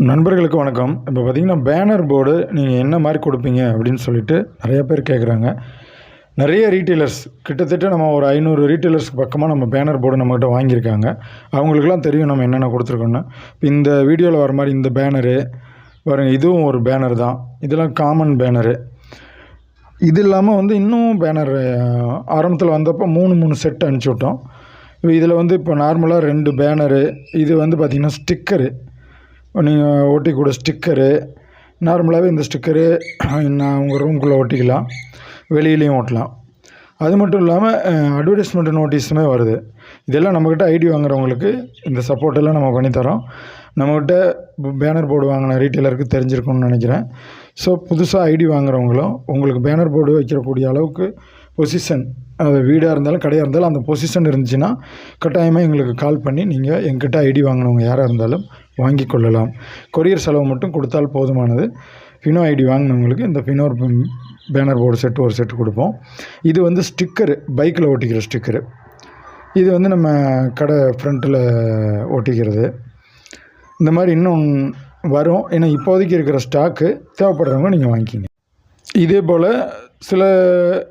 நண்பர்களுக்கு வணக்கம். இப்போ பார்த்தீங்கன்னா, பேனர் போர்டு நீங்கள் என்ன மாரி கொடுப்பீங்க அப்படின்னு சொல்லிட்டு நிறைய பேர் கேட்குறாங்க. நிறைய ரீட்டெய்லர்ஸ் கிட்டத்தட்ட நம்ம ஒரு 500 ரீட்டெய்லர்ஸ்க்கு பக்கமாக நம்ம பேனர் போர்டு நம்மகிட்ட வாங்கியிருக்காங்க. அவங்களுக்குலாம் தெரியும் நம்ம என்னென்ன கொடுத்துருக்கோன்னு. இப்போ இந்த வீடியோவில் வர மாதிரி இந்த பேனரு பாருங்க, இதுவும் ஒரு பேனர் தான். இதெல்லாம் காமன் பேனரு. இது இல்லாமல் இன்னும் பேனர் ஆரம்பத்தில் வந்தப்போ 3 செட் அனுப்பிச்சி விட்டோம். இப்போ இதில் இப்போ நார்மலாக 2 பேனரு, இது பார்த்திங்கன்னா ஸ்டிக்கரு, நீங்கள் ஒட்டிக்கூட ஸ்டிக்கரு. நார்மலாகவே இந்த ஸ்டிக்கரு நான் உங்கள் ரூம்குள்ளே ஒட்டிக்கலாம், வெளியிலையும் ஒட்டலாம். அது மட்டும் இல்லாமல் அட்வர்டைஸ்மெண்ட் நோட்டீஸுமே வருது. இதெல்லாம் நம்மக்கிட்ட ஐடி வாங்குறவங்களுக்கு இந்த சப்போர்ட்டெல்லாம் நம்ம பண்ணித்தரோம். நம்மக்கிட்ட பேனர் போர்டு வாங்கின ரீட்டெயிலருக்கு தெரிஞ்சிருக்கும்னு நினைக்கிறேன். ஸோ புதுசாக ஐடி வாங்குறவங்களும் உங்களுக்கு பேனர் போர்டு வைக்கக்கூடிய அளவுக்கு பொசிஷன், அது வீடாக இருந்தாலும் கடையாக இருந்தாலும் அந்த பொசிஷன் இருந்துச்சுன்னா கட்டாயமாக எங்களுக்கு கால் பண்ணி நீங்கள் எங்கிட்ட ஐடி வாங்கினவங்க யாராக இருந்தாலும் வாங்கி கொள்ளலாம். கொரியர் செலவு மட்டும் கொடுத்தால் போதுமானது. ஃபினோ ஐடி வாங்கினவங்களுக்கு இந்த ஃபினோ பேனர் போர்டு செட்டு ஒரு செட்டு கொடுப்போம். இது ஸ்டிக்கரு, பைக்கில் ஒட்டிக்கிற ஸ்டிக்கரு. இது நம்ம கடை ஃப்ரண்ட்டில் ஒட்டிக்கிறது. இந்த மாதிரி இன்னும் வரும். ஏன்னா இப்போதைக்கு இருக்கிற ஸ்டாக்கு தேவைப்படுறவங்க நீங்கள் வாங்கிக்கிங்க. இதே போல் சில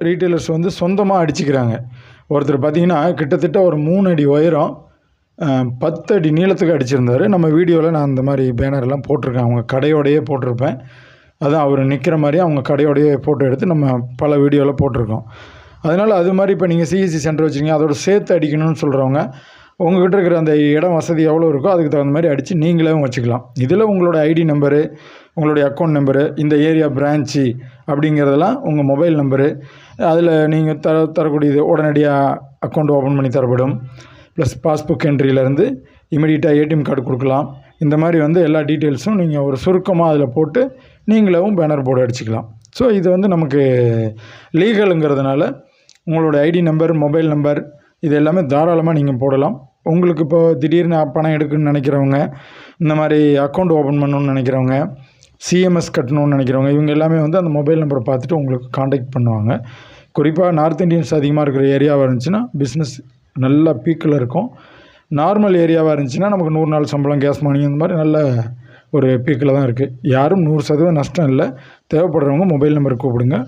ரீட்டெயிலர்ஸ் சொந்தமாக அடிச்சுக்கிறாங்க. ஒருத்தர் பார்த்திங்கன்னா கிட்டத்தட்ட ஒரு 3 அடி உயரம் 10 அடி நீளத்துக்கு அடிச்சிருந்தார். நம்ம வீடியோவில் நான் அந்த மாதிரி பேனர்லாம் போட்டிருக்கேன். அவங்க கடையோடையே போட்டிருப்பேன். அதான் அவர் நிற்கிற மாதிரி அவங்க கடையோடையே ஃபோட்டோ எடுத்து நம்ம பல வீடியோவில் போட்டிருக்கோம். அதனால் அது மாதிரி இப்போ நீங்கள் சிஎஸ்சி சென்டர் வச்சுருக்கீங்க, அதோட சேர்த்து அடிக்கணும்னு சொல்கிறவங்க உங்கள்கிட்ட இருக்கிற அந்த இடம் வசதி எவ்வளோ இருக்கோ அதுக்கு தகுந்த மாதிரி அடித்து நீங்களே வச்சுக்கலாம். இதில் உங்களோட ஐடி நம்பரு, உங்களுடைய அக்கௌண்ட் நம்பரு, இந்த ஏரியா பிரான்ச்சு அப்படிங்கிறதெல்லாம் உங்கள் மொபைல் நம்பரு, அதில் நீங்கள் தரக்கூடியது உடனடியாக அக்கௌண்ட் ஓப்பன் பண்ணி தரப்படும். ப்ளஸ் பாஸ்புக் என்ட்ரியிலேருந்து இமீடியட்டாக ஏடிஎம் கார்டு கொடுக்கலாம். இந்த மாதிரி எல்லா டீட்டெயில்ஸும் நீங்கள் ஒரு சுருக்கமாக அதில் போட்டு நீங்களாவும் பேனர் போர்டு அடிச்சுக்கலாம். ஸோ இது நமக்கு லீகலுங்கிறதுனால உங்களோட ஐடி நம்பர், மொபைல் நம்பர் இது எல்லாமே தாராளமாக நீங்கள் போடலாம். உங்களுக்கு இப்போ திடீர்னு பணம் எடுக்கணும்னு நினைக்கிறவங்க, இந்த மாதிரி அக்கௌண்ட் ஓப்பன் பண்ணணுன்னு நினைக்கிறவங்க, சிஎம்எஸ் கட்டணும்னு நினைக்கிறவங்க, இவங்க எல்லாமே அந்த மொபைல் நம்பரை பார்த்துட்டு உங்களுக்கு காண்டாக்ட் பண்ணுவாங்க. குறிப்பாக நார்த் இந்தியன்ஸ் அதிகமாக இருக்கிற ஏரியாவாக இருந்துச்சுன்னா பிஸ்னஸ் நல்லா பீக்கில் இருக்கும். நார்மல் ஏரியாவாக இருந்துச்சுன்னா நமக்கு 100 நாள் சம்பளம், கேஸ் மணி இந்த மாதிரி நல்ல ஒரு பீக்கில் தான் இருக்குது. யாரும் 100% நஷ்டம் இல்லை. தேவைப்படுறவங்க மொபைல் நம்பருக்கு கூப்பிடுங்க.